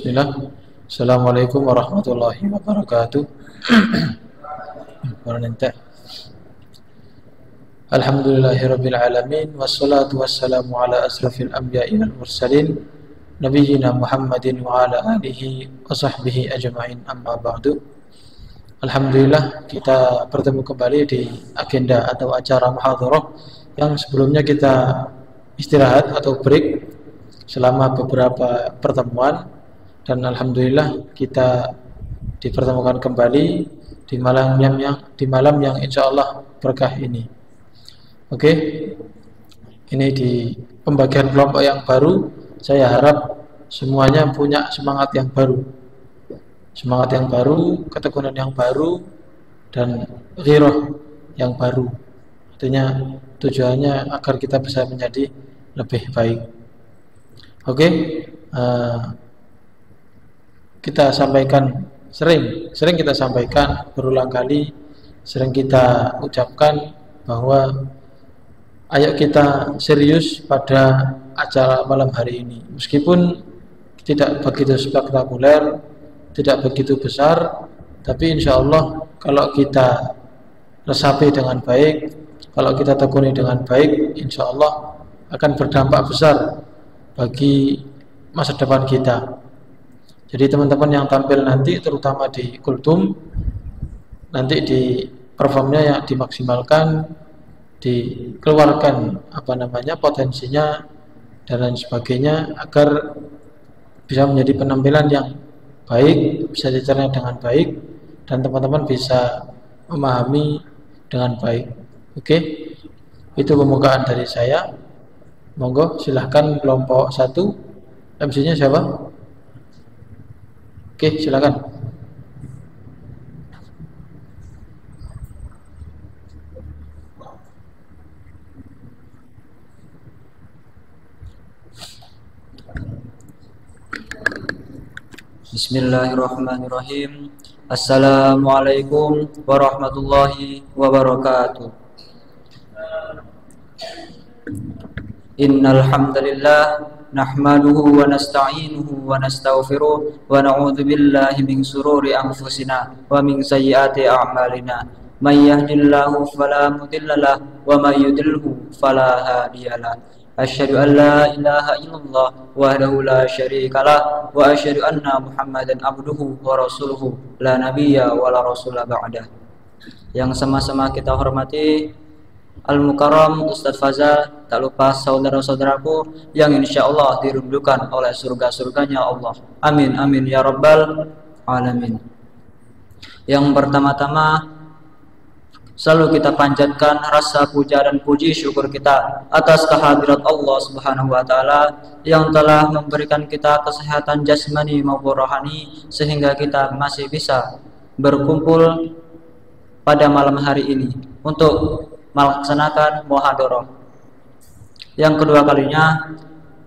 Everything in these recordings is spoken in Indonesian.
Bismillah. Assalamualaikum warahmatullahi wabarakatuh. Alhamdulillahirabbil alamin wassalatu wassalamu ala asrafil anbiya'i wal mursalin nabiyyina Muhammadin wa ala alihi wa sahbihi ajma'in, amma ba'du. Alhamdulillah, kita bertemu kembali di agenda atau acara muhadharah yang sebelumnya kita istirahat atau break selama beberapa pertemuan. Dan alhamdulillah kita dipertemukan kembali di malam yang insya Allah berkah ini. Oke, ini di pembagian kelompok yang baru. Saya harap semuanya punya semangat yang baru, ketekunan yang baru, dan ghirah yang baru. Artinya tujuannya agar kita bisa menjadi lebih baik. Oke. Kita sampaikan sering kita sampaikan berulang kali, sering kita ucapkan bahwa ayo kita serius pada acara malam hari ini. Meskipun tidak begitu spektakuler, tidak begitu besar, tapi insya Allah kalau kita resapi dengan baik, kalau kita tekuni dengan baik, insya Allah akan berdampak besar bagi masa depan kita. Jadi teman-teman yang tampil nanti, terutama di kultum, nanti di performnya yang dimaksimalkan, dikeluarkan potensinya dan lain sebagainya, agar bisa menjadi penampilan yang baik, bisa dicerna dengan baik, dan teman-teman bisa memahami dengan baik. Oke, itu pembukaan dari saya. Monggo silahkan kelompok 1. MC-nya siapa? Oke, silakan. Bismillahirrahmanirrahim. Assalamualaikum warahmatullahi wabarakatuh. Innal hamdalillah nahmaduhu wa nasta'inuhu wa nastaghfiruh wa na'udzu billahi min shururi anfusina wa min sayyiati a'malina. May yahdihillahu fala mudhillalah wa may yudlilhu fala hadiyalah. Asyhadu an la ilaha illallah wahdahu la syarikalah wa asyhadu anna Muhammadan abduhu wa rasuluhu la nabiyya wa la rasula ba'dah. Yang sama-sama kita hormati Al-Mukarram Ustadz Fazal, tak lupa saudara-saudaraku yang insya Allah dirindukan oleh surga-surganya Allah. Amin, amin, ya rabbal alamin. Yang pertama-tama, selalu kita panjatkan rasa puja dan puji syukur kita atas kehadirat Allah Subhanahu wa Ta'ala yang telah memberikan kita kesehatan jasmani maupun rohani, sehingga kita masih bisa berkumpul pada malam hari ini untuk melaksanakan muhadharah. Yang kedua kalinya,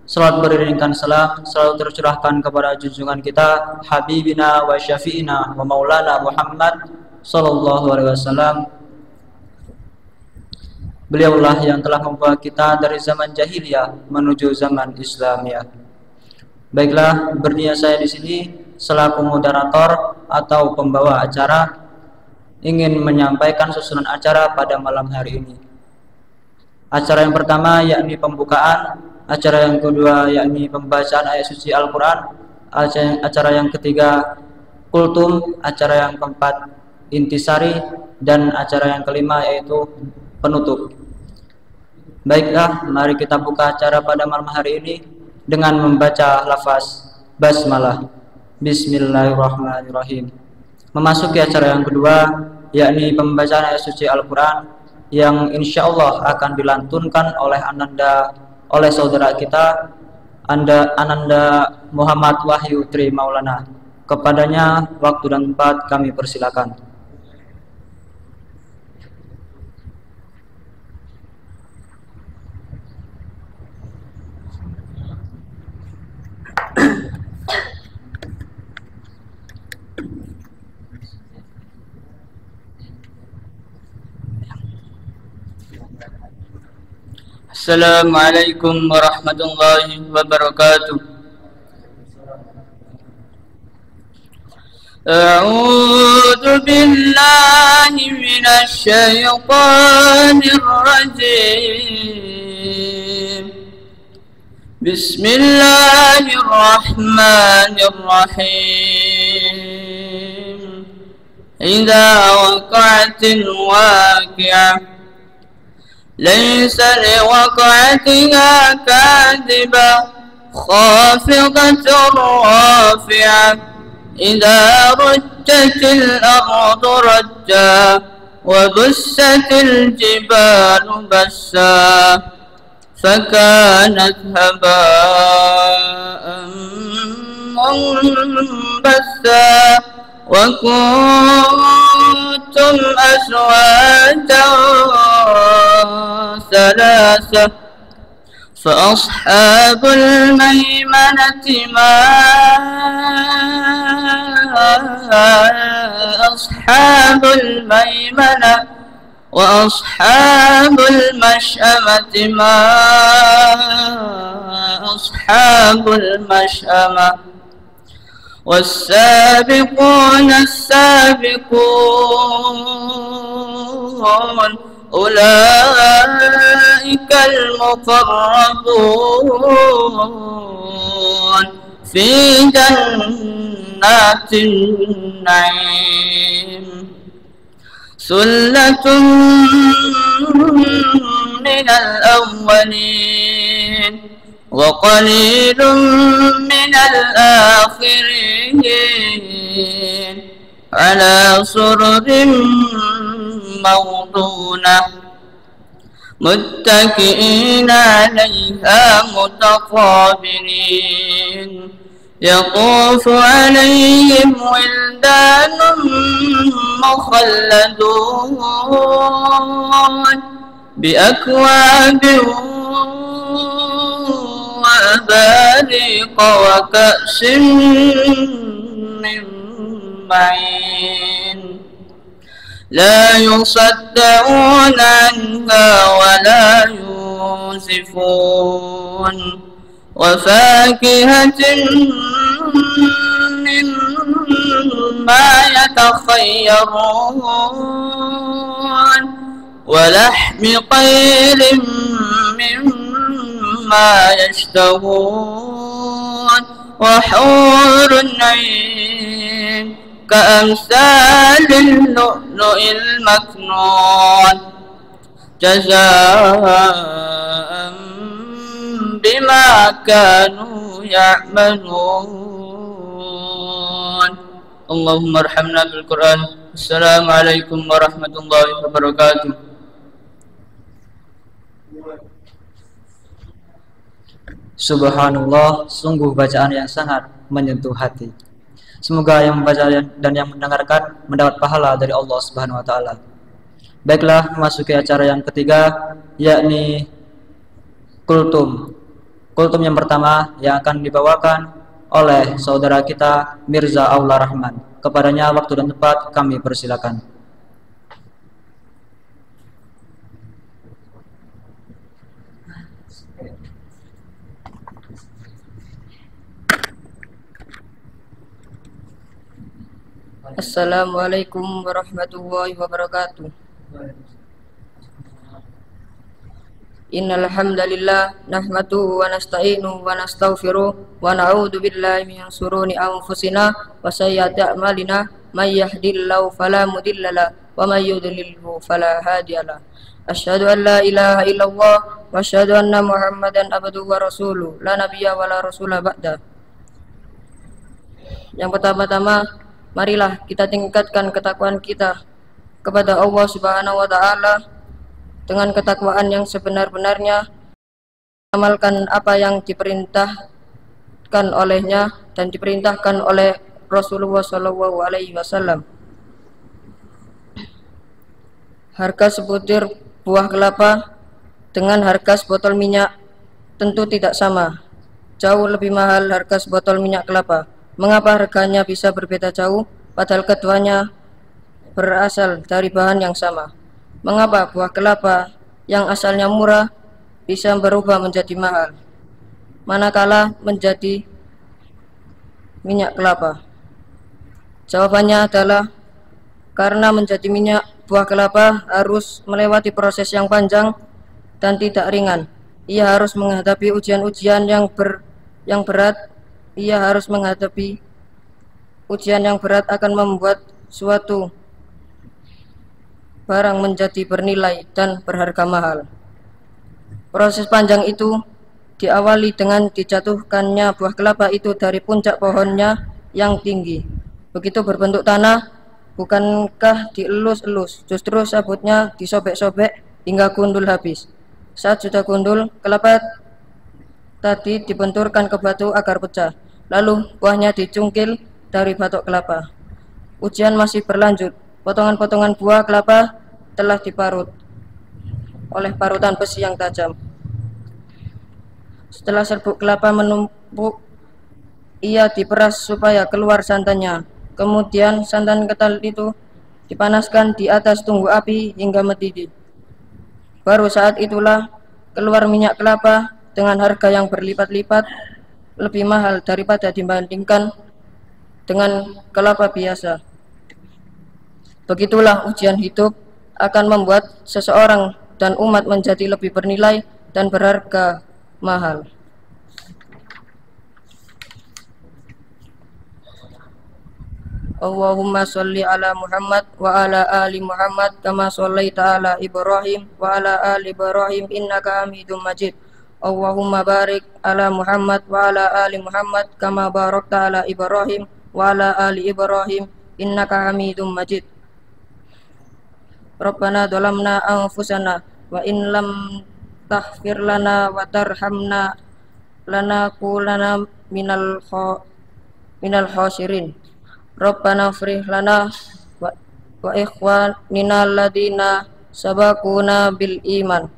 salat beriringkan salam selalu tercurahkan kepada junjungan kita Habibina wa Syafi'ina wa Maulana Muhammad sallallahu alaihi wasallam. Beliaulah yang telah membawa kita dari zaman jahiliyah menuju zaman Islamiyah. Baiklah, berniat saya di sini selaku moderator atau pembawa acara ingin menyampaikan susunan acara pada malam hari ini. Acara yang pertama yakni pembukaan, acara yang kedua yakni pembacaan ayat suci Al-Quran, acara yang ketiga kultum, acara yang keempat intisari, dan acara yang kelima yaitu penutup. Baiklah, mari kita buka acara pada malam hari ini dengan membaca lafaz basmalah. Bismillahirrahmanirrahim. Memasuki acara yang kedua, yakni pembacaan ayat suci Al-Quran yang insya Allah akan dilantunkan oleh saudara kita Ananda Muhammad Wahyu Tri Maulana. Kepadanya waktu dan tempat kami persilakan. Assalamualaikum warahmatullahi wabarakatuh. أعوذ بالله من الشيطان الرجيم. بسم الله الرحمن الرحيم. إذا وقعت الواقعة ليس لوقعتها كاذبة خافضة رافعة إذا رجت الأرض رجا وبست الجبال بسا فكانت هباء منبثا وكنتم أزواجا ثلاثة فأصحاب الميمنة ما أصحاب الميمنة وأصحاب المشأمة ما أصحاب المشأمة والسابقون السابقون أولئك المقربون في جنات النعيم ثلة من الأولين وقليل من الآخرين على سرر موضونة متكئين عليها متقابلين يطوف عليهم ولدان مخلدون بأكواب وأباريق وكأس من معين لا يصدعون عنها ولا ينزفون وفاكهة مما يتخيرون ولحم طير مما يشتهون وحور عين كأمثال اللؤلؤ المكنون جزاء بما كانوا يعملون. اللهم ارحمنا بالقرآن. السلام عليكم ورحمة الله وبركاته. Subhanallah, sungguh bacaan yang sangat menyentuh hati. Semoga yang membaca dan yang mendengarkan mendapat pahala dari Allah Subhanahu wa taala. Baiklah, memasuki acara yang ketiga, yakni kultum. Kultum yang pertama yang akan dibawakan oleh saudara kita Mirza Aula Rahman. Kepadanya waktu dan tempat kami persilakan. Assalamualaikum warahmatullahi wabarakatuh. Innal hamdalillah nahmaduhu wa nasta'inuhu wa nastaghfiruh wa na'udzu billahi min shururi anfusina wa sayyiati a'malina may yahdihillahu fala mudhillalah wa may yudlilhu fala hadiyalah. Asyhadu an la ilaha illallah wa asyhadu anna Muhammadan abduhu wa rasuluh la nabiyya wa la rasula ba'da. Yang pertama-tama, marilah kita tingkatkan ketakwaan kita kepada Allah Subhanahu wa taala dengan ketakwaan yang sebenar-benarnya, amalkan apa yang diperintahkan olehnya dan diperintahkan oleh Rasulullah Shallallahu Alaihi Wasallam. Harga sebutir buah kelapa dengan harga sebotol minyak tentu tidak sama. Jauh lebih mahal harga sebotol minyak kelapa. Mengapa harganya bisa berbeda jauh, padahal keduanya berasal dari bahan yang sama? Mengapa buah kelapa yang asalnya murah bisa berubah menjadi mahal, manakala menjadi minyak kelapa? Jawabannya adalah karena menjadi minyak buah kelapa harus melewati proses yang panjang dan tidak ringan. Ia harus menghadapi ujian-ujian yang berat. Ia harus menghadapi ujian yang berat akan membuat suatu barang menjadi bernilai dan berharga mahal. Proses panjang itu diawali dengan dijatuhkannya buah kelapa itu dari puncak pohonnya yang tinggi. Begitu berbentuk tanah, bukankah dielus-elus, justru sabutnya disobek-sobek hingga gundul habis. Saat sudah gundul, kelapa tadi dibenturkan ke batu agar pecah, lalu buahnya dicungkil dari batok kelapa. Ujian masih berlanjut. Potongan-potongan buah kelapa telah diparut oleh parutan besi yang tajam. Setelah serbuk kelapa menumpuk, ia diperas supaya keluar santannya. Kemudian santan kental itu dipanaskan di atas tunggu api hingga mendidih. Baru saat itulah keluar minyak kelapa dengan harga yang berlipat-lipat lebih mahal daripada dibandingkan dengan kelapa biasa. Begitulah ujian hidup akan membuat seseorang dan umat menjadi lebih bernilai dan berharga mahal. Allahumma sholli ala Muhammad wa ala ali Muhammad kama shollaita ala Ibrahim wa ala ali Ibrahim innaka Hamidum Majid. Allahumma barik ala Muhammad wa ala ali Muhammad kama barakta ala Ibrahim wa ala ali Ibrahim innaka Hamidum Majid. Rabbana dhalamna anfusana wa in lam taghfir lana wa tarhamna lanakunanna minal khasirin. Rabbana frih lana wa ikhwanina alladina sabaquna bil iman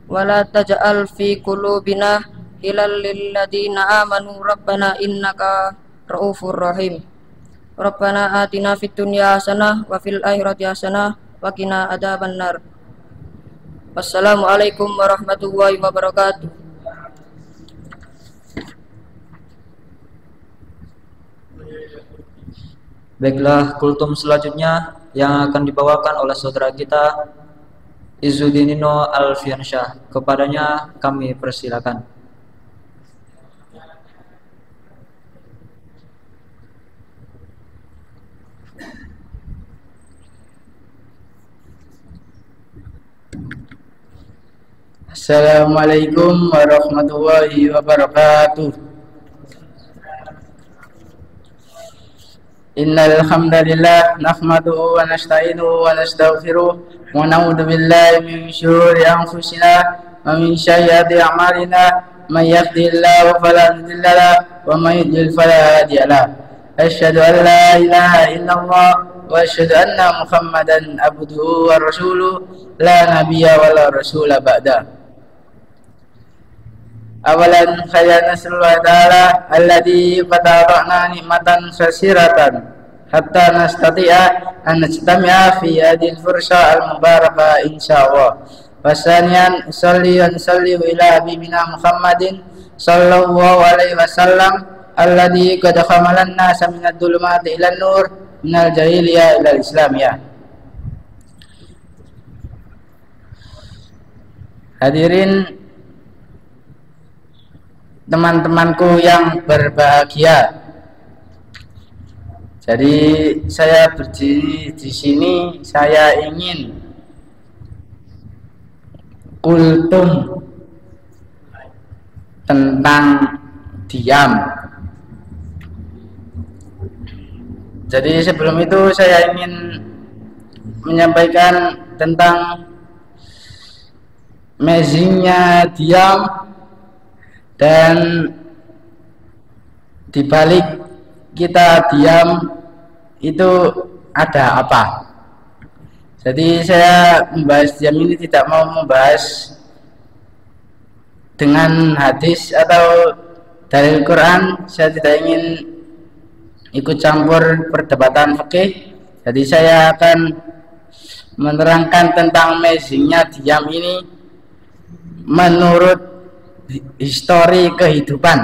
wa la taj'al fi qulubina ghillan lil ladina amanu rabbana innaka raufur rahim. Rabbana atina fid dunya hasanah wa fil akhirati hasanah wa qina adzabannar. Wassalamualaikum warahmatullahi wabarakatuh. Baiklah, kultum selanjutnya yang akan dibawakan oleh saudara kita Izzuddinino Alfiansyah. Kepadanya kami persilakan. Assalamualaikum warahmatullahi wabarakatuh. Innal hamdalillah nahmaduhu wa nasta'inuhu wa nastaghfiruh wa na'udzu billahi min shururi anfusina wa min sayyiati a'malina may yahdihillahu fala mudilla lahu wa may yudlil fala hadiya lahu. Asyhadu an la ilaha illallah wa asyhadu anna Muhammadan abduhu wa rasuluh la nabiyya wa la rasula ba'da. Awalan khayana sallallahu ta'ala alladhi qatara'na nikmatan khasiratan hatta nastati'a an najtami'a fi hadhihi al-fursa al-mubarakah insyaallah. Wasanian usalli wa nusalli ila habibina Muhammadin sallallahu alaihi wasallam alladhi qad khamalan nasa min ad-dhulumati ila an-nur min al-jahiliyah ila al-islamiyah. Hadirin teman-temanku yang berbahagia. Jadi saya berdiri di sini, saya ingin kultum tentang diam. Jadi sebelum itu saya ingin menyampaikan tentang amazingnya diam. Dan dibalik kita diam itu ada apa? Jadi saya membahas diam ini tidak mau membahas dengan hadis atau dalil Quran. Saya tidak ingin ikut campur perdebatan fikih. Jadi saya akan menerangkan tentang amazingnya diam ini menurut histori kehidupan.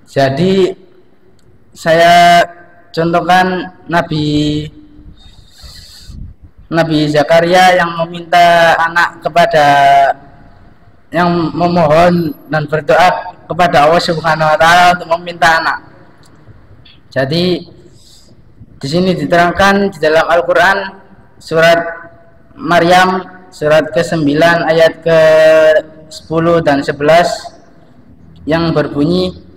Jadi saya contohkan Nabi Zakaria yang meminta anak yang memohon dan berdoa kepada Allah Subhanahu wa taala untuk meminta anak. Jadi di sini diterangkan di dalam Al-Qur'an surat Maryam surat ke-9 ayat ke-10 dan 11 yang berbunyi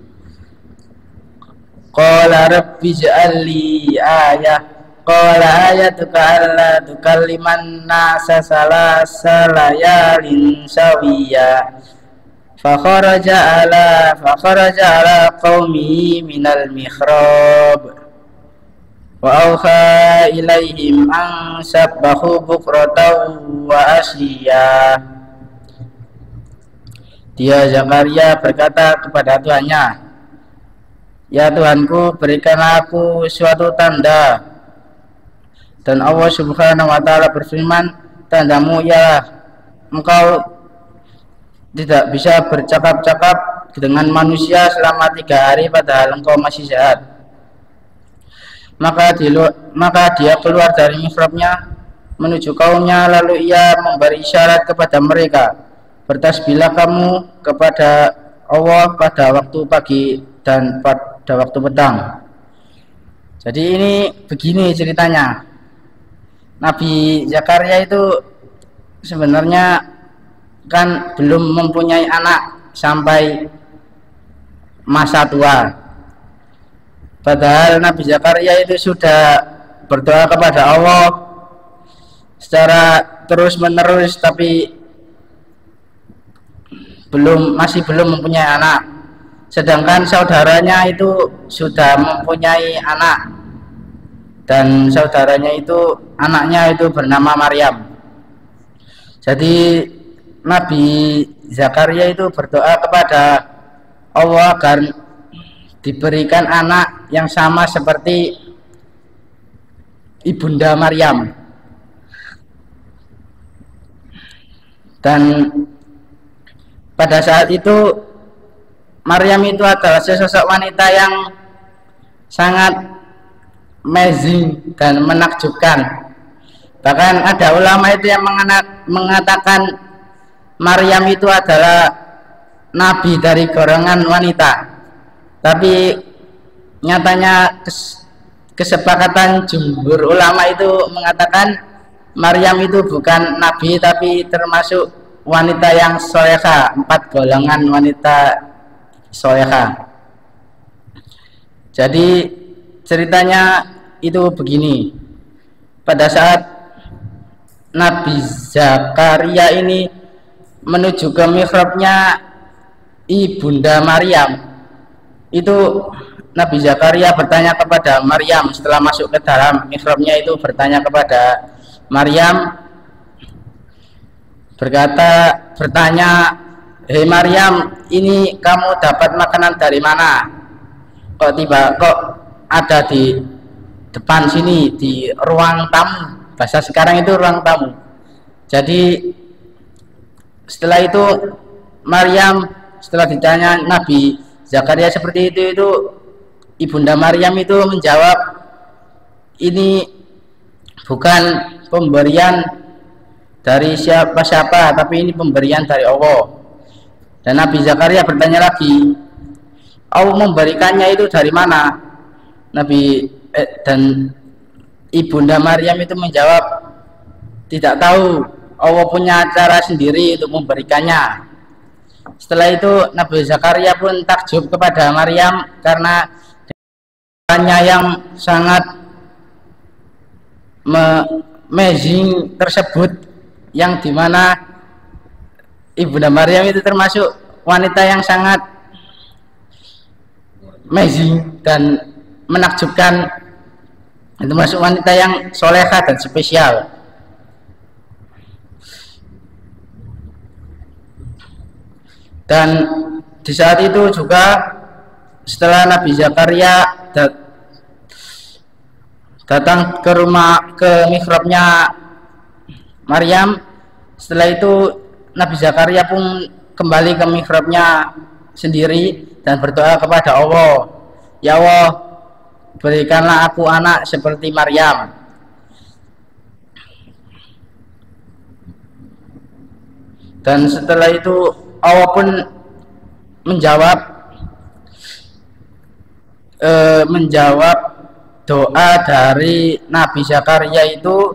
Qala rabbi ij'al li ayah qala ayatuka alla tukalliman nasa salasa layalin sawiyya fa kharaja ala qaumi minal mihrab wa awha ilaihim an sabbahu bukratan wa asyiya. Dia Zakaria berkata kepada Tuhannya, ya Tuhanku, berikanlah aku suatu tanda. Dan Allah Subhanahu wa taala berfirman, tandamu ialah engkau tidak bisa bercakap-cakap dengan manusia selama 3 hari padahal engkau masih sehat. Maka dia keluar dari mihrabnya menuju kaumnya, lalu ia memberi isyarat kepada mereka, bertasbihlah kamu kepada Allah pada waktu pagi dan pada waktu petang. Jadi ini begini ceritanya. Nabi Zakaria itu sebenarnya kan belum mempunyai anak sampai masa tua. Padahal Nabi Zakaria itu sudah berdoa kepada Allah secara terus menerus, tapi masih belum mempunyai anak. Sedangkan saudaranya itu sudah mempunyai anak, dan saudaranya itu anaknya itu bernama Maryam. Jadi Nabi Zakaria itu berdoa kepada Allah agar diberikan anak yang sama seperti ibunda Maryam. Dan pada saat itu Maryam itu adalah sesosok wanita yang sangat amazing dan menakjubkan. Bahkan ada ulama itu yang mengatakan Maryam itu adalah nabi dari golongan wanita. Tapi nyatanya kesepakatan jumhur ulama itu mengatakan Maryam itu bukan nabi, tapi termasuk wanita yang soleha, 4 golongan wanita soleha. Jadi ceritanya itu begini. Pada saat Nabi Zakaria ini menuju ke mihrabnya ibunda Maryam, itu Nabi Zakaria bertanya kepada Maryam setelah masuk ke dalam mihrabnya, itu bertanya kepada Maryam, bertanya, hei Maryam, ini kamu dapat makanan dari mana? Kok ada di depan sini, di ruang tamu. Bahasa sekarang itu ruang tamu. Jadi setelah itu Maryam, setelah ditanya Nabi Zakaria seperti itu ibunda Maryam itu menjawab, ini bukan pemberian dari siapa-siapa, tapi ini pemberian dari Allah. Dan Nabi Zakaria bertanya lagi, Allah memberikannya itu dari mana? Dan ibunda Maryam itu menjawab, tidak tahu, Allah punya cara sendiri untuk memberikannya. Setelah itu Nabi Zakaria pun takjub kepada Maryam karena doanya yang sangat amazing tersebut, yang dimana ibunda Maryam itu termasuk wanita yang sangat amazing dan menakjubkan, itu masuk wanita yang soleha dan spesial. Dan di saat itu juga setelah Nabi Zakaria datang ke mihrabnya Maryam, setelah itu Nabi Zakaria pun kembali ke mihrabnya sendiri dan berdoa kepada Allah, ya Allah, berikanlah aku anak seperti Maryam. Dan setelah itu Allah pun menjawab doa dari Nabi Zakaria itu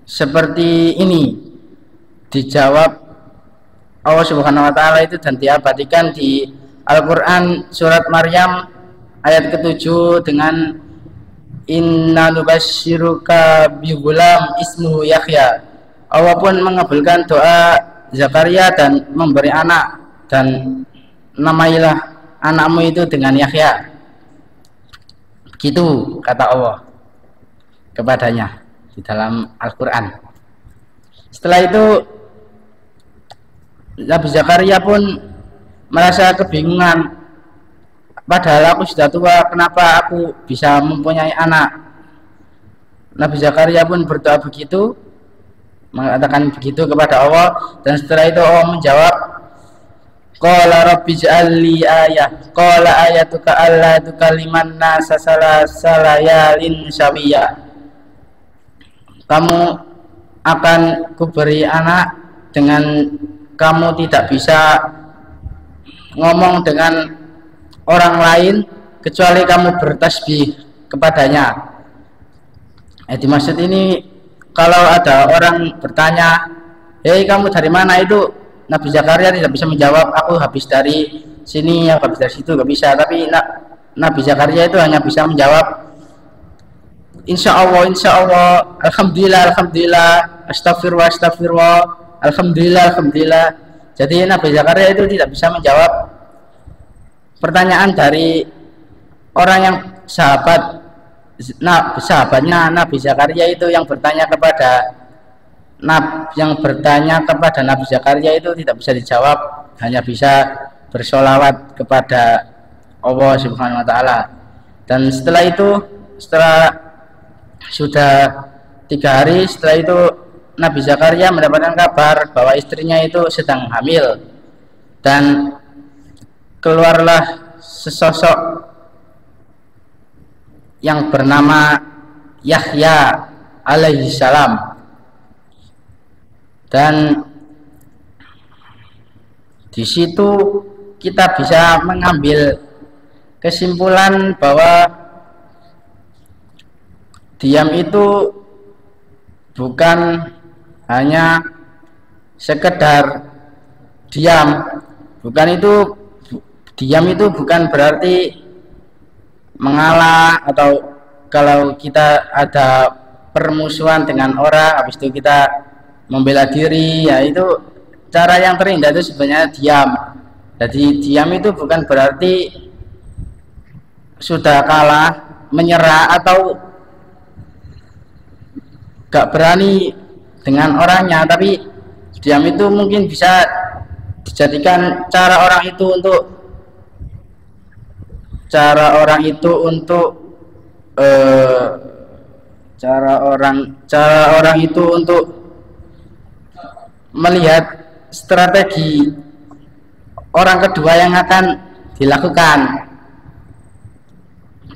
seperti ini, dijawab Allah Subhanahu wa taala itu dan diabadikan di Al-Qur'an surat Maryam ayat ke-7 dengan inna nubasyyiruka bighulam ismuhu Yahya. Allah pun mengabulkan doa Zakaria dan memberi anak, dan namailah anakmu itu dengan Yahya. Begitu kata Allah kepadanya di dalam Al-Quran. Setelah itu Nabi Zakaria pun merasa kebingungan, padahal aku sudah tua, kenapa aku bisa mempunyai anak? Nabi Zakaria pun berdoa begitu, mengatakan begitu kepada Allah, dan setelah itu Allah menjawab, qala rabbi ij'alli ayah, qala ayatuka alla tukalliman nasa salayalin sawiyya. Kamu akan kuberi anak dengan kamu tidak bisa ngomong dengan orang lain kecuali kamu bertasbih kepadanya. Dimaksud ini, kalau ada orang bertanya, hei kamu dari mana, itu Nabi Zakaria tidak bisa menjawab, aku habis dari sini, aku habis dari situ, gak bisa. Tapi Nabi Zakaria itu hanya bisa menjawab, insya Allah, alhamdulillah, astagfirullah, alhamdulillah. Jadi Nabi Zakaria itu tidak bisa menjawab pertanyaan dari orang yang sahabatnya Nabi Zakaria itu yang bertanya kepada Nabi Zakaria itu tidak bisa dijawab, hanya bisa bersolawat kepada Allah Subhanahu wa taala. Dan setelah itu, setelah sudah 3 hari setelah itu, Nabi Zakaria mendapatkan kabar bahwa istrinya itu sedang hamil, dan keluarlah sesosok yang bernama Yahya alaihi salam. Dan di situ kita bisa mengambil kesimpulan bahwa diam itu bukan hanya sekedar diam, diam itu bukan berarti mengalah, atau kalau kita ada permusuhan dengan orang habis itu kita membela diri, ya itu cara yang terindah itu sebenarnya diam. Jadi diam itu bukan berarti sudah kalah, menyerah, atau gak berani dengan orangnya, tapi diam itu mungkin bisa dijadikan cara orang itu untuk melihat strategi orang kedua yang akan dilakukan.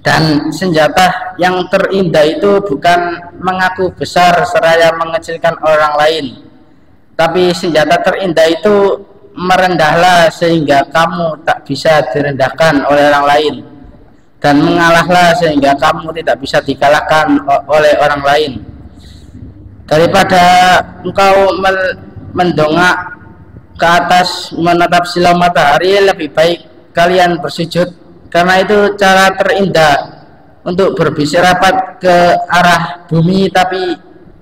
Dan senjata yang terindah itu bukan mengaku besar seraya mengecilkan orang lain, tapi senjata terindah itu merendahlah sehingga kamu tak bisa direndahkan oleh orang lain, dan mengalahlah sehingga kamu tidak bisa dikalahkan oleh orang lain. Daripada engkau mendongak ke atas menatap silau matahari, lebih baik kalian bersujud, karena itu cara terindah untuk berbisik rapat ke arah bumi tapi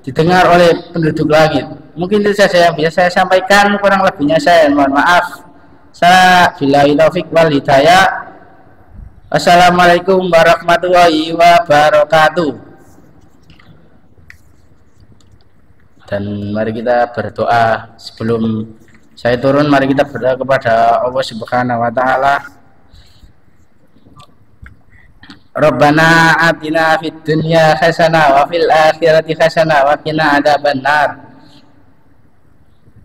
didengar oleh penduduk langit. Mungkin itu saja yang bisa saya sampaikan, kurang lebihnya saya mohon maaf. Billahi taufik wal hidayah. Assalamualaikum warahmatullahi wabarakatuh. Dan mari kita berdoa. Sebelum saya turun, mari kita berdoa kepada Allah Subhanahu wa taala. Rabbana atina fid dunya hasanah wa fil akhirati hasanah wa qina adzabannar.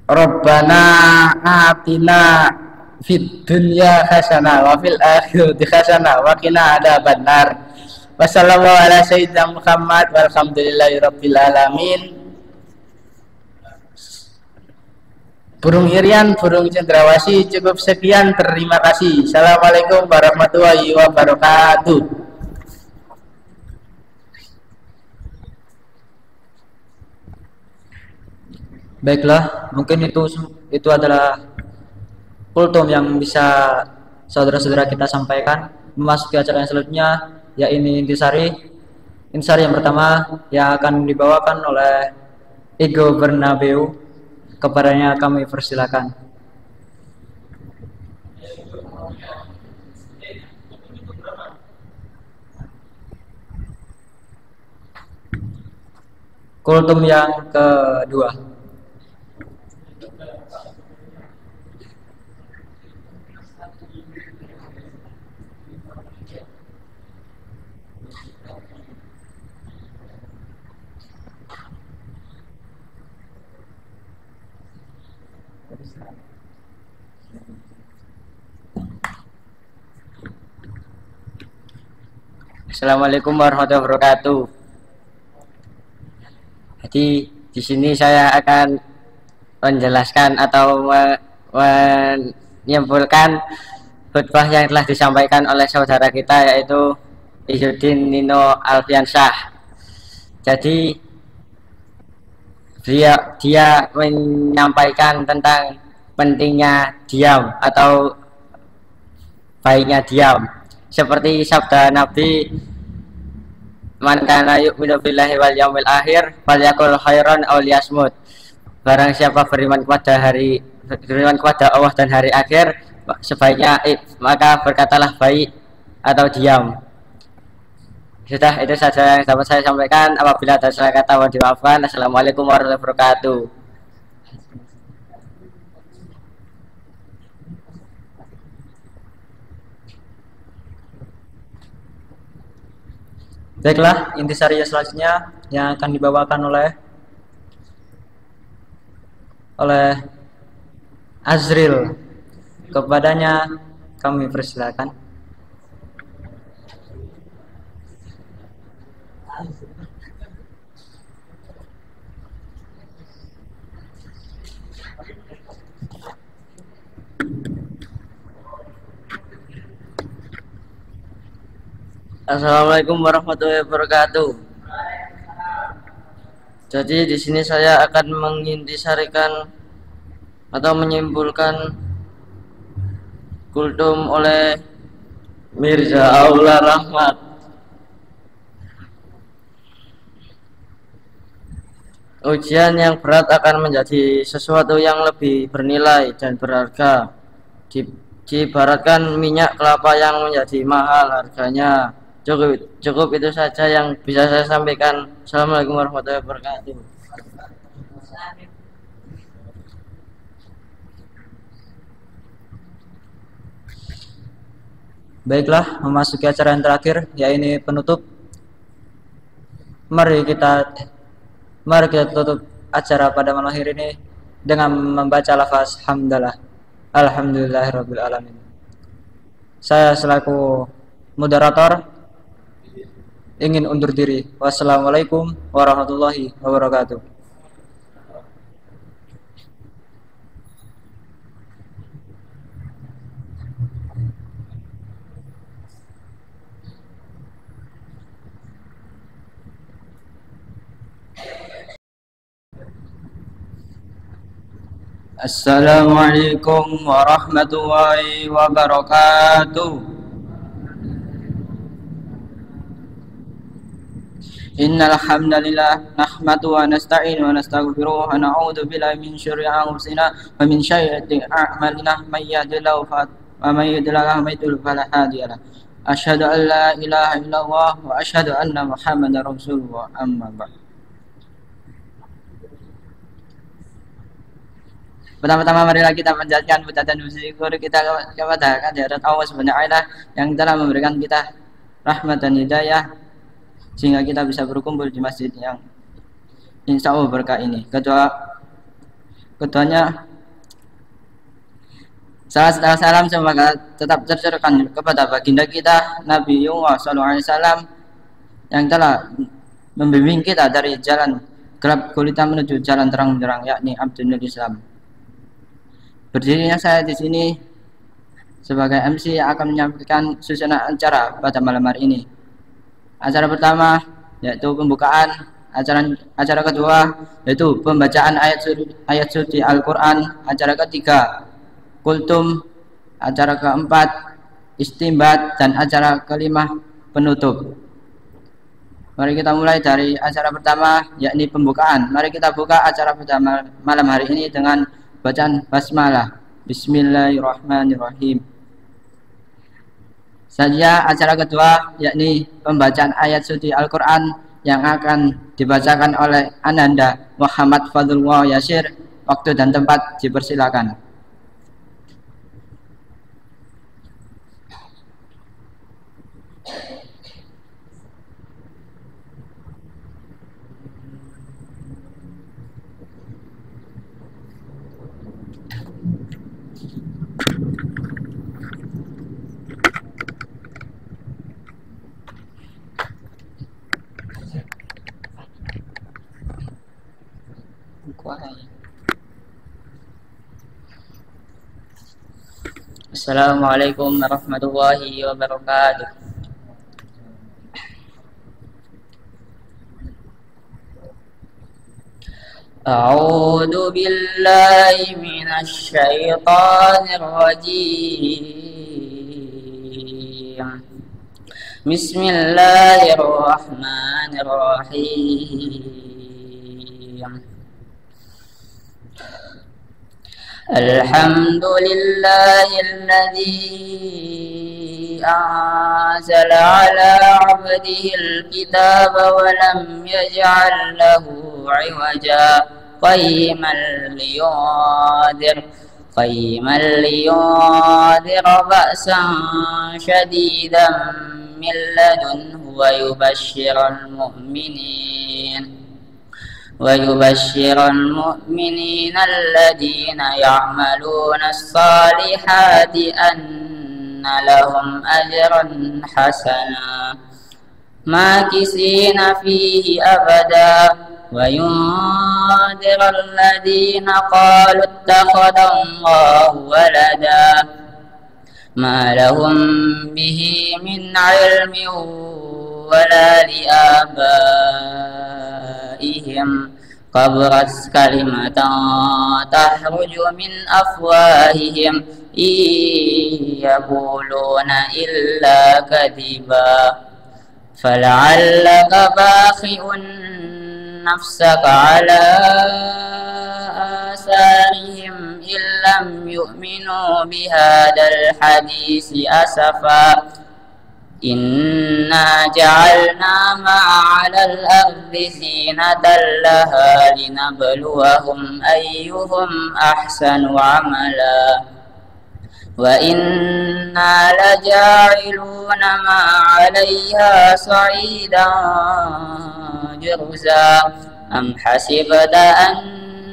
Rabbana atina fid dunya hasanah wa fil akhirati hasanah wa qina adzabannar. Wassallallahu ala sayyidina Muhammad walhamdulillahi rabbil alamin. Burung Irian, burung cendrawasih, cukup sekian, terima kasih. Assalamualaikum warahmatullahi wabarakatuh. Baiklah, mungkin itu adalah kultum yang bisa saudara-saudara kita sampaikan. Memasuki acara yang selanjutnya, ya ini intisari yang pertama yang akan dibawakan oleh Igo Bernabeu. Kepadanya kami persilakan. Kultum yang kedua. Assalamualaikum warahmatullahi wabarakatuh. Jadi di sini saya akan menjelaskan atau menyimpulkan khutbah yang telah disampaikan oleh saudara kita, yaitu Izzuddin Nino Alfiansyah. Jadi dia menyampaikan tentang pentingnya diam atau baiknya diam. Seperti sabda Nabi, man kana yu'minu billahi wal yaumil akhir falyakul khairan aw liyasmut. Barang siapa beriman kepada Allah dan hari akhir, sebaiknya maka berkatalah baik atau diam. Sudah, itu saja yang dapat saya sampaikan. Apabila ada salah kata mohon dimaafkan. Assalamualaikum warahmatullahi wabarakatuh. Baiklah, intisari selanjutnya yang akan dibawakan oleh Azril. Kepadanya kami persilakan. Assalamualaikum warahmatullahi wabarakatuh. Jadi di sini saya akan mengintisarikan atau menyimpulkan kultum oleh Mirza Aula Rahmat. Ujian yang berat akan menjadi sesuatu yang lebih bernilai dan berharga. Diibaratkan minyak kelapa yang menjadi mahal harganya. Cukup itu saja yang bisa saya sampaikan. Assalamualaikum warahmatullahi wabarakatuh. Baiklah, memasuki acara yang terakhir, yaitu penutup. Mari kita tutup acara pada malam hari ini dengan membaca lafaz hamdalah. Alhamdulillahirabbil alamin. Saya selaku moderator ingin undur diri. Wassalamualaikum warahmatullahi wabarakatuh. Assalamualaikum warahmatullahi wabarakatuh. Innal hamdalillah nahmaduhu wa nasta'inuhu wa nastaghfiruhu wa na'udzu billahi min syururi anfusina wa min sayyiati a'malina may yahdihillahu wa may yudlil fala hadiya lahu. Asyhadu an la ilaha illallah wa asyhadu anna Muhammadar Rasulullah. Amma ba'd. Pertama-tama marilah kita panjatkan puja dan puji syukur kita kepada kehadirat Allah Subhanahu wa taala yang telah memberikan kita rahmat dan hidayah sehingga kita bisa berkumpul di masjid yang insya Allah berkah ini. Keduanya Salam setelah salam semoga tetap tercurahkan kepada baginda kita Nabi Muhammad SAW yang telah membimbing kita dari jalan gelap gulita menuju jalan terang-terang, yakni Abdul Islam. Berdirinya saya di sini sebagai MC yang akan menyampaikan susunan acara pada malam hari ini. Acara pertama yaitu pembukaan, acara kedua yaitu pembacaan ayat suci Al-Quran, acara ketiga kultum, acara keempat istimbat, dan acara kelima penutup. Mari kita mulai dari acara pertama yakni pembukaan. Mari kita buka acara pada malam hari ini dengan bacaan basmalah. Bismillahirrahmanirrahim. Saja acara kedua yakni pembacaan ayat suci Al-Quran yang akan dibacakan oleh Ananda Muhammad Fadlullah Yasir. Waktu dan tempat dipersilakan. Assalamualaikum warahmatullahi wabarakatuh. A'udzu billahi minasy syaithanir rajim. Bismillahirrahmanirrahim. Alhamdulillahilladzi anzala ala 'abdihil kitaba wa lam yaj'al lahu 'iwaja qayyiman liyunzir ba'san shadidan min ladunhu wa يبشر المؤمنين الذين يعملون الصالحات أن لهم أجرا حسنا ماكثين فيه أبدا وينذر الذين قالوا اتخذ الله ولدا ما لهم به من علم ولا لآبائهم كبرت كلمة تخرج من أفواههم إن يقولون إلا كذبا فلعلك باخع نفسك على آثارهم إن لم يؤمنوا بهذا الحديث أسفا إنا جعلنا ما على الأرض زينة لها لنبلوهم أيهم أحسن عملا وإنا لجاعلون ما عليها صعيدا جرزا أم حسبت أن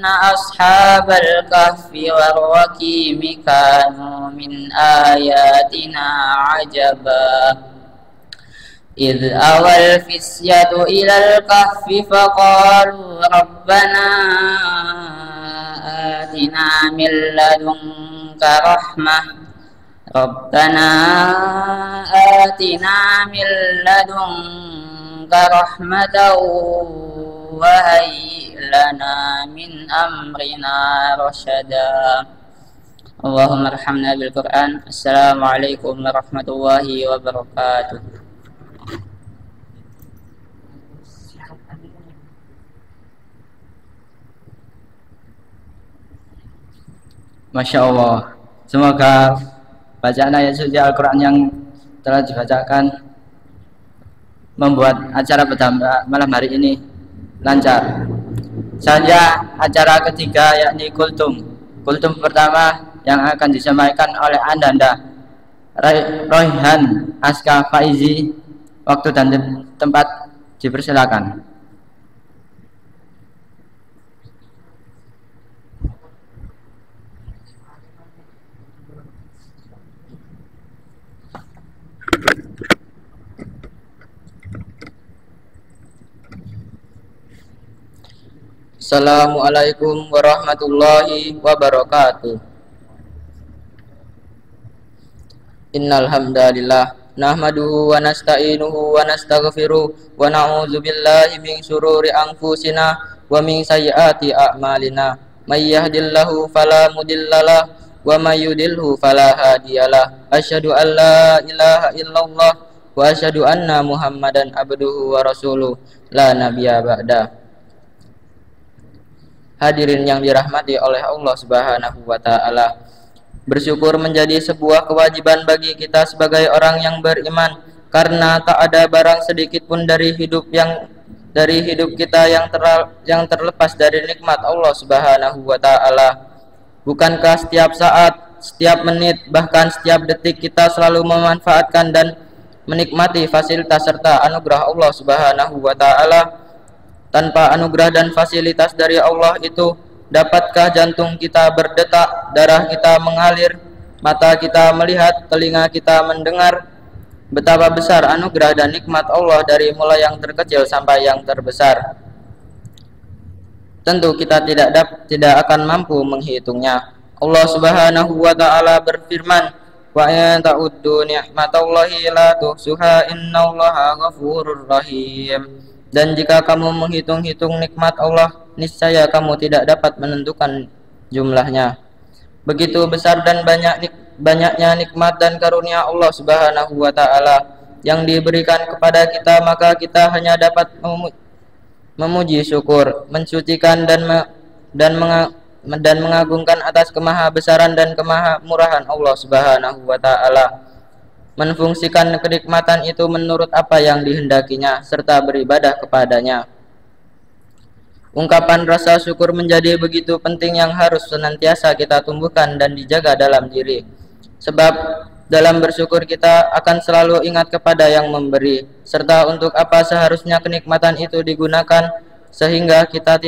أصحاب الكهف والرقيم كانوا من آياتنا عجبا إذ أوى الفتية إلى الكهف فقالوا ربنا آتنا من لدنك رحمة وهيئ لنا من أمرنا رشدا اللهم ارحمنا بالقرآن. السلام عليكم ورحمة الله وبركاته. Masya Allah, semoga bacaan ayat suci Al-Quran yang telah dibacakan membuat acara pada malam hari ini lancar. Saja acara ketiga yakni kultum. Kultum pertama yang akan disampaikan oleh Ananda Royhan Aska Faizi. Waktu dan tempat dipersilakan. Assalamualaikum warahmatullahi wabarakatuh. Innal hamdalillah nahmaduhu wa nasta'inuhu wa nastaghfiruh wa na'udzu billahi min syururi anfusina wa min sayyiati a'malina. May yahdihillahu fala mudhillalah wa may yudhlilhu fala hadiyalah. Asyhadu an la ilaha illallah wa asyhadu anna Muhammadan abduhu wa rasuluh la nabiyya ba'da. Hadirin yang dirahmati oleh Allah Subhanahu wa taala, bersyukur menjadi sebuah kewajiban bagi kita sebagai orang yang beriman, karena tak ada barang sedikit pun dari hidup kita yang terlepas dari nikmat Allah Subhanahu wa taala. Bukankah setiap saat, setiap menit, bahkan setiap detik kita selalu memanfaatkan dan menikmati fasilitas serta anugerah Allah Subhanahu wa taala? Tanpa anugerah dan fasilitas dari Allah itu, dapatkah jantung kita berdetak, darah kita mengalir, mata kita melihat, telinga kita mendengar? Betapa besar anugerah dan nikmat Allah dari mulai yang terkecil sampai yang terbesar. Tentu kita tidak akan mampu menghitungnya. Allah Subhanahu wa taala berfirman, "Wa in ta'uddu ni'matallahi la tuhsuha innallaha ghafurur rahim." Dan jika kamu menghitung-hitung nikmat Allah, niscaya kamu tidak dapat menentukan jumlahnya. Begitu besar dan banyaknya nikmat dan karunia Allah Subhanahu wa taala yang diberikan kepada kita, maka kita hanya dapat memuji syukur, mensucikan dan mengagungkan atas kemahabesaran dan kemahamurahan Allah Subhanahu wa taala, menfungsikan kenikmatan itu menurut apa yang dihendakinya serta beribadah kepadanya. Ungkapan rasa syukur menjadi begitu penting yang harus senantiasa kita tumbuhkan dan dijaga dalam diri. Sebab dalam bersyukur kita akan selalu ingat kepada yang memberi, serta untuk apa seharusnya kenikmatan itu digunakan, sehingga kita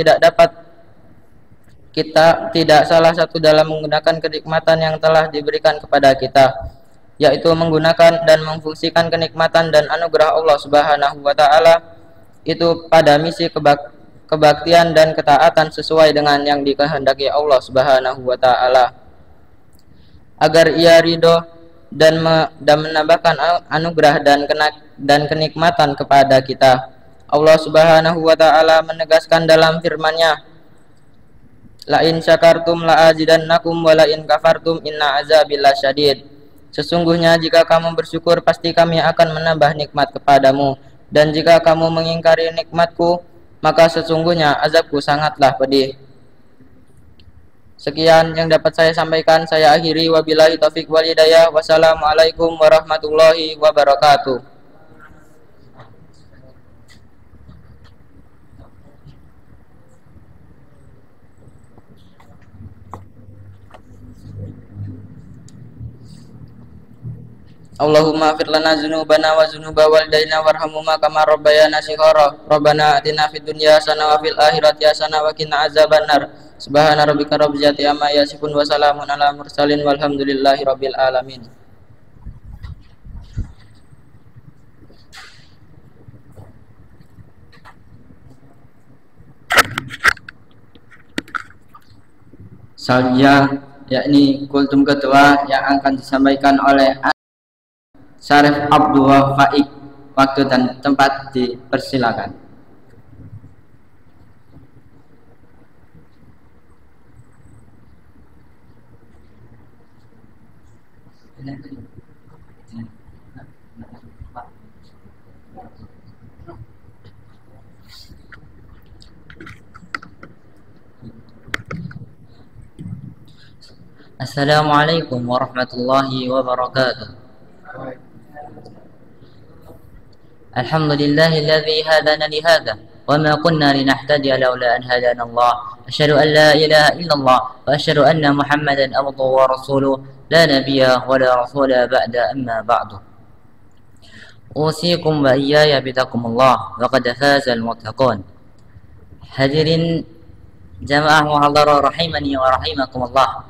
tidak salah satu dalam menggunakan kenikmatan yang telah diberikan kepada kita, yaitu menggunakan dan memfungsikan kenikmatan dan anugerah Allah Subhanahu wa taala itu pada misi kebaktian dan ketaatan sesuai dengan yang dikehendaki Allah Subhanahu wa taala, agar Ia ridho dan menambahkan anugerah dan kenikmatan kepada kita. Allah Subhanahu wa taala menegaskan dalam firman-Nya, "La in syakartum la azidannakum wa la in kafartum inna azabi lasyadid." Sesungguhnya jika kamu bersyukur, pasti kami akan menambah nikmat kepadamu, dan jika kamu mengingkari nikmatku, maka sesungguhnya azabku sangatlah pedih. Sekian yang dapat saya sampaikan, saya akhiri. Wabillahi taufik wal hidayah. Wassalamualaikum warahmatullahi wabarakatuh. Allahumma fir lana dzunubana wa dzunuba walidaina warhamhuma kama rabbayana shighara. Rabbana atina fid dunya hasanah wa fil akhirati hasanah wa qina azabannar. Subhana rabbika rabbil izzati amma yasifun wa salamun ala mursalin walhamdulillahi rabbil alamin. Saja, yakni kultum kedua yang akan disampaikan oleh Syarif Abdul Faik. Waktu dan tempat dipersilakan. Assalamualaikum warahmatullahi wabarakatuh. Alhamdulillahilladzi hadana lihada wa ma kunna linahtadiya laula an hadana Allah. Asyhadu an la ilaha illallah wa asyhadu anna Muhammadan abduhu wa rasuluh la nabiyya wa la rasula ba'da amma ba'du. Usikum wa iyaya bitaqullah wa qad faza al-muttaqun. Hadirin jamaah muhadharah rahimani wa rahimakumullah.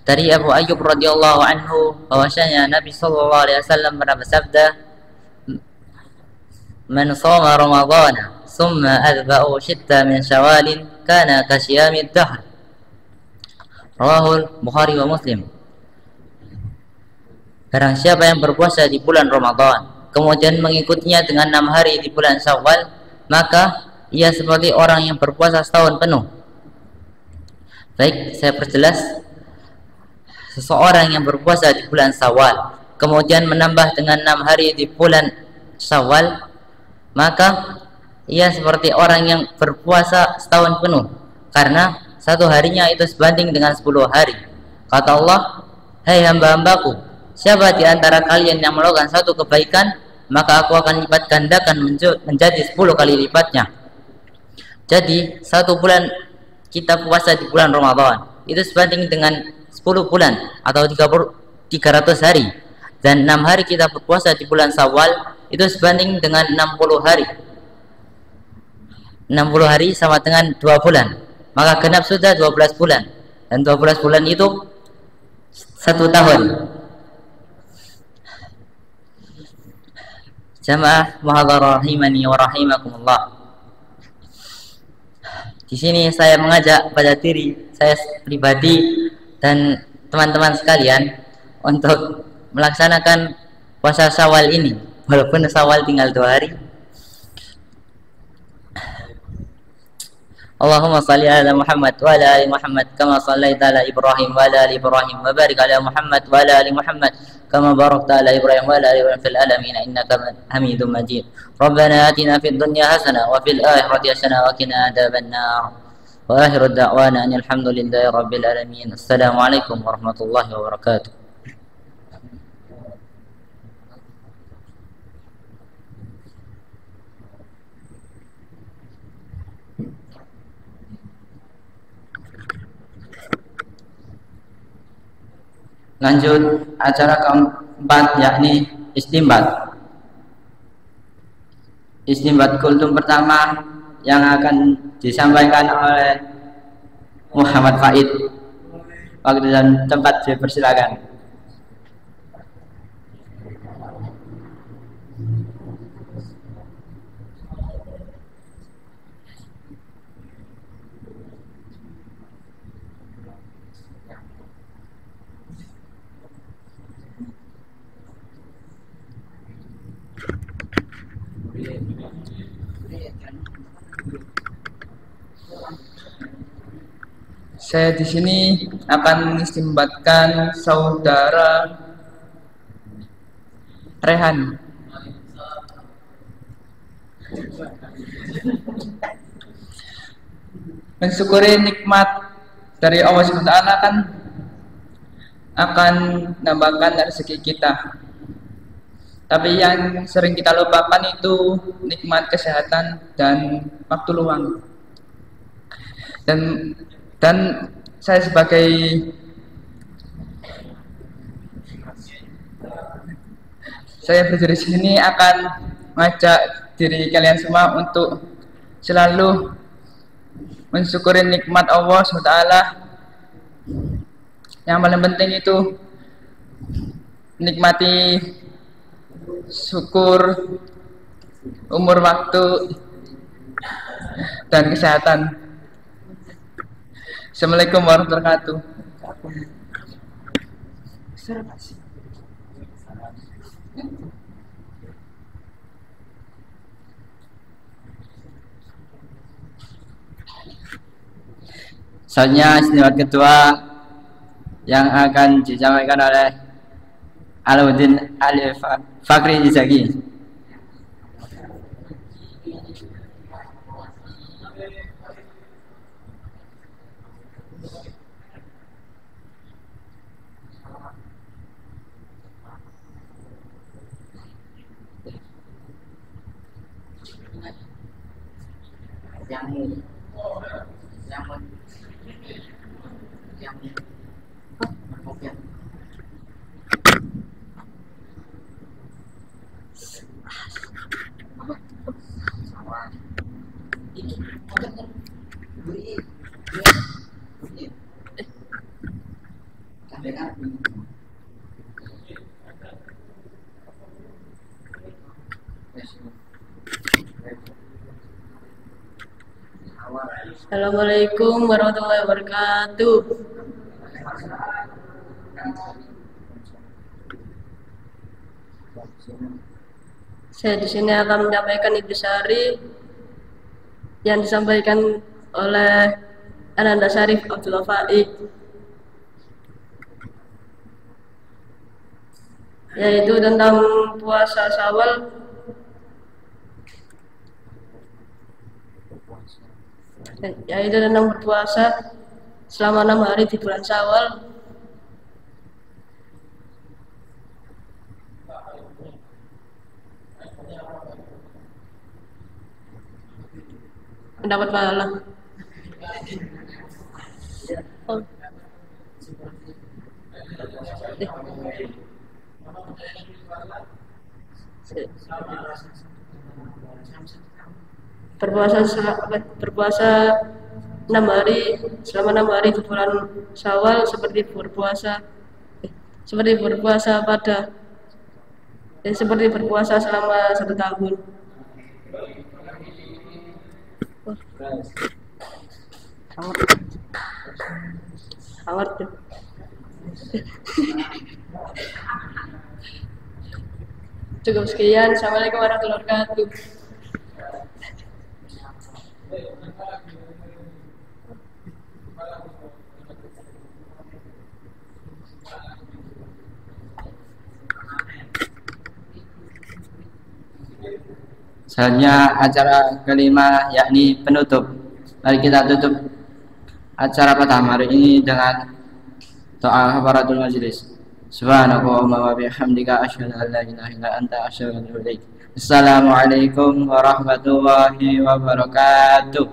Dari Abu Ayyub radhiyallahu anhu bahwasanya Nabi sallallahu alaihi wasallam pernah bersabda, "Man shoma Ramadhana thumma adba'u shitta min syawalin kana kasyamid dahr. Rawahul Bukhari wa Muslim. Barang siapa yang berpuasa di bulan Ramadan kemudian mengikutinya dengan 6 hari di bulan Syawal, maka ia seperti orang yang berpuasa setahun penuh. Baik, saya perjelas. Seseorang yang berpuasa di bulan Syawal kemudian menambah dengan 6 hari di bulan Syawal, maka ia seperti orang yang berpuasa setahun penuh, karena satu harinya itu sebanding dengan 10 hari. Kata Allah, "Hai hamba-hambaku, siapa di antara kalian yang melakukan satu kebaikan, maka aku akan lipat gandakan menjadi 10 kali lipatnya." Jadi 1 bulan kita puasa di bulan Ramadan itu sebanding dengan 10 bulan atau 300 hari. Dan 6 hari kita berpuasa di bulan Syawal itu sebanding dengan 60 hari. 60 hari sama dengan 2 bulan, maka genap sudah 12 bulan. Dan 12 bulan itu 1 tahun. Jamaah muhadharah rahimani wa rahimakumullah. Di sini saya mengajak pada diri saya pribadi dan teman-teman sekalian untuk melaksanakan puasa Syawal ini, walaupun Syawal tinggal 2 hari. Allahumma salli ala Muhammad wa ala ali Muhammad kama sallaita ala Ibrahim wa ala ali Ibrahim wa barik ala Muhammad wa ala ali Muhammad kama barakta ala Ibrahim wa ala ali Ibrahim fil alamin innaka Hamidum Majid. Rabbana atina fid dunya hasanah wa fil akhirati hasanah wa qina adzabannar. Wa akhiru da'wana alhamdulillahi rabbil alamin. Assalamualaikum warahmatullahi wabarakatuh. Lanjut acara keempat, yakni istimbat. Istimbat kultum pertama yang akan disampaikan oleh Muhammad Faid. Waktu dan tempat dipersilakan. Saya di sini akan mengistimbatkan saudara Rehan. Mensyukuri nikmat dari Allah SWT kan akan nambahkan rezeki kita. Tapi yang sering kita lupakan itu nikmat kesehatan dan waktu luang. Dan saya sebagai berdiri di sini akan mengajak diri kalian semua untuk selalu mensyukuri nikmat Allah SWT. Yang paling penting itu nikmati syukur, umur, waktu, dan kesehatan. Assalamualaikum warahmatullahi wabarakatuh. Selanjutnya istimbat kedua yang akan disampaikan oleh Alauddin Ali Fakri Izaki. Assalamualaikum warahmatullahi wabarakatuh. Saya di sini akan menyampaikan intisari yang disampaikan oleh Ananda Syarif Abdul Wafai, yaitu tentang puasa Syawal, yaitu tentang berpuasa selama 6 hari di bulan Syawal. Mendapat pahala. Oh. Berpuasa 6 hari selama 6 hari di bulan Syawal seperti berpuasa pada seperti berpuasa selama 1 tahun. Awat. Cukup sekian. Assalamualaikum warahmatullahi wabarakatuh. Selanjutnya acara kelima yakni penutup. Mari kita tutup acara pada hari ini dengan doa kafaratul majlis. Subhanakallahumma wa bihamdika asyhadu an la ilaha illa anta astaghfiruka wa atubu ilaik. Assalamualaikum warahmatullahi wabarakatuh.